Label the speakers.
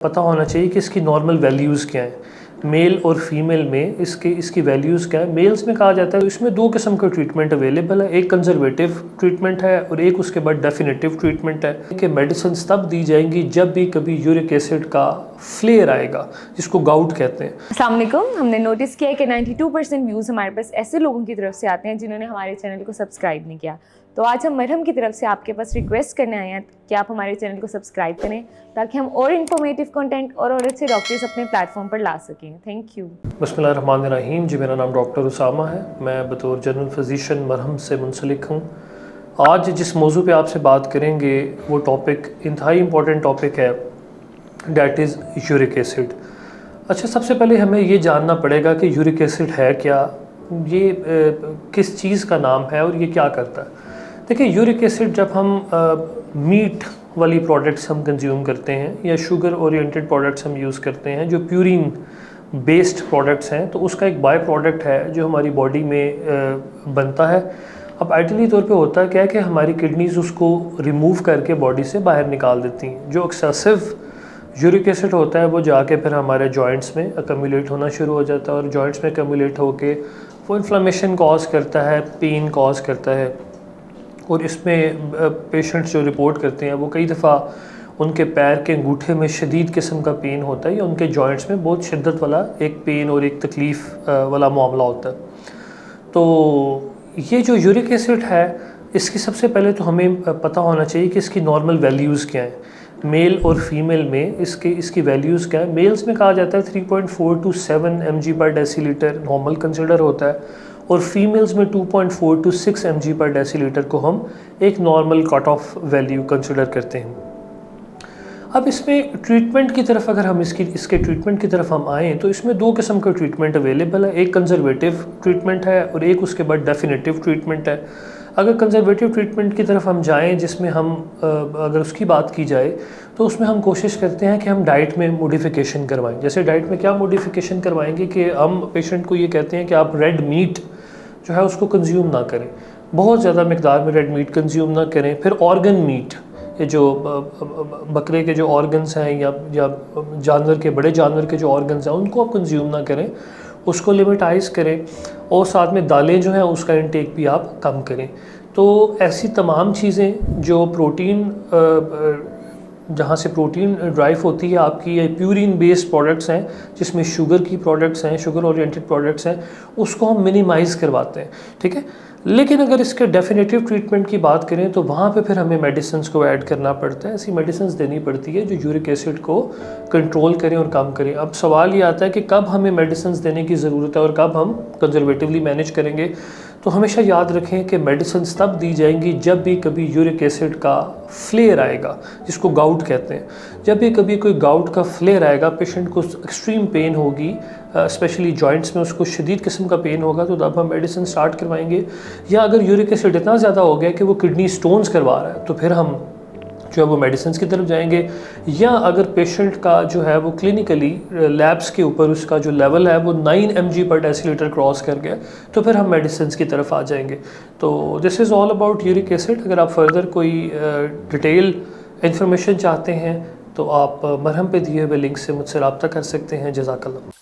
Speaker 1: पता होना चाहिए कि इसकी नॉर्मल वैल्यूज़ क्या हैं, मेल और फीमेल में इसकी वैल्यूज़ क्या है। मेल्स में कहा जाता है इसमें दो किस्म का ट्रीटमेंट अवेलेबल है, एक कंजर्वेटिव ट्रीटमेंट है और एक उसके बाद डेफिनेटिव ट्रीटमेंट है कि मेडिसिन तब दी जाएंगी जब भी कभी यूरिक एसिड का फ्लेयर आएगा, जिसको गाउट कहते हैं।
Speaker 2: अस्सलाम वालेकुम। हमने नोटिस किया है कि 92% व्यूज़ हमारे पास ऐसे लोगों की तरफ से आते हैं जिन्होंने हमारे चैनल को सब्सक्राइब नहीं किया। तो आज हम मरहम की तरफ से आपके पास रिक्वेस्ट करने आए हैं कि आप हमारे चैनल को सब्सक्राइब करें ताकि हम और इन्फॉर्मेटिव कंटेंट और अच्छे डॉक्टर्स अपने प्लेटफॉर्म पर ला सकें। Thank you.
Speaker 1: बिस्मिल्लाहिर्रहमानिर्रहीम। जी, मेरा नाम डॉक्टर उसामा है। मैं बतौर जनरल फिजिशियन मरहम से मुंसलिक हूँ। आज जिस मौजू पे आपसे बात करेंगे वो टॉपिक इंतहाई इम्पोर्टेंट टॉपिक है, डैट इज़ यूरिक एसिड। अच्छा, सबसे पहले हमें ये जानना पड़ेगा कि यूरिक एसिड है क्या, ये किस चीज़ का नाम है और ये क्या करता है। देखिए, यूरिक एसिड जब हम मीट वाली प्रोडक्ट्स हम कंज्यूम करते हैं या शुगर ओरिएंटेड प्रोडक्ट्स हम यूज़ करते हैं जो प्यूरिन बेस्ड प्रोडक्ट्स हैं, तो उसका एक बाय प्रोडक्ट है जो हमारी बॉडी में बनता है। अब आइडियली तौर पे होता है क्या है कि हमारी किडनीज उसको रिमूव करके बॉडी से बाहर निकाल देती हैं। जो एक्सेसिव यूरिक एसिड होता है वो जाके फिर हमारे जॉइंट्स में अकम्युलेट होना शुरू हो जाता है और जॉइंट्स में अकम्युलेट होके वो इन्फ्लेमेशन कॉज करता है, पेन कॉज करता है। और इसमें पेशेंट्स जो रिपोर्ट करते हैं वो कई दफ़ा उनके पैर के अंगूठे में शदीद किस्म का पेन होता है या उनके जॉइंट्स में बहुत शिद्दत वाला एक पेन और एक तकलीफ़ वाला मामला होता है। तो ये जो यूरिक एसिड है, इसकी सबसे पहले तो हमें पता होना चाहिए कि इसकी नॉर्मल वैल्यूज़ क्या हैं, मेल और फीमेल में इसकी वैल्यूज़ क्या है। मेल्स में कहा जाता है 3.4 to 7 mg पर डेसीलीटर नॉर्मल कंसिडर होता है और फीमेल्स में 2.4 to 6 mg पर डेसीलीटर को हम एक normal cut off value consider करते हैं। अब इसमें ट्रीटमेंट की तरफ अगर हम इसके ट्रीटमेंट की तरफ हम आएँ तो इसमें दो किस्म का ट्रीटमेंट अवेलेबल है, एक कंजर्वेटिव ट्रीटमेंट है और एक उसके बाद डेफिनेटिव ट्रीटमेंट है। अगर कंजर्वेटिव ट्रीटमेंट की तरफ हम जाएं, जिसमें हम अगर उसकी बात की जाए तो उसमें हम कोशिश करते हैं कि हम डाइट में मॉडिफिकेशन करवाएं। जैसे डाइट में क्या मॉडिफिकेशन करवाएंगे कि हम पेशेंट को ये कहते हैं कि आप रेड मीट जो है उसको कंज्यूम ना करें, बहुत ज़्यादा मिकदार में रेड मीट कंज्यूम ना करें। फिर ऑर्गन मीट, ये जो बकरे के जो ऑर्गन्स हैं या जानवर के, बड़े जानवर के जो ऑर्गन्स हैं उनको आप कंज्यूम ना करें, उसको लिमिटाइज़ करें। और साथ में दालें जो हैं उसका इंटेक भी आप कम करें। तो ऐसी तमाम चीज़ें जो प्रोटीन, जहाँ से प्रोटीन ड्राइव होती है आपकी, ये प्यूरिन बेस्ड प्रोडक्ट्स हैं जिसमें शुगर की प्रोडक्ट्स हैं, शुगर ओरिएंटेड प्रोडक्ट्स हैं, उसको हम मिनिमाइज़ करवाते हैं, ठीक है। लेकिन अगर इसके डेफिनेटिव ट्रीटमेंट की बात करें तो वहाँ पे फिर हमें मेडिसिन को ऐड करना पड़ता है, ऐसी मेडिसिन देनी पड़ती है जो यूरिक एसिड को कंट्रोल करें और कम करें। अब सवाल ये आता है कि कब हमें मेडिसिन देने की ज़रूरत है और कब हम कंजर्वेटिवली मैनेज करेंगे। तो हमेशा याद रखें कि मेडिसिन तब दी जाएंगी जब भी कभी यूरिक एसिड का फ्लेयर आएगा, जिसको गाउट कहते हैं। जब भी कभी कोई गाउट का फ्लेयर आएगा, पेशेंट को एक्सट्रीम पेन होगी, स्पेशली जॉइंट्स में उसको शदीद किस्म का पेन होगा, तो तब हम मेडिसिन स्टार्ट करवाएंगे। या अगर यूरिक एसिड इतना ज़्यादा हो गया कि वो किडनी स्टोन्स करवा रहा है तो फिर हम जो है वो मेडिसिन की तरफ जाएंगे। या अगर पेशेंट का जो है वो क्लिनिकली लैब्स के ऊपर उसका जो लेवल है वो 9 mg पर डेसीलीटर क्रॉस कर गया तो फिर हम मेडिसिन की तरफ आ जाएंगे। तो this is all about uric acid. अगर आप फर्दर कोई डिटेल इंफॉर्मेशन चाहते हैं तो आप मरहम पे दिए हुए लिंक से मुझसे रब्ता कर सकते हैं। जज़ाकल्लाह।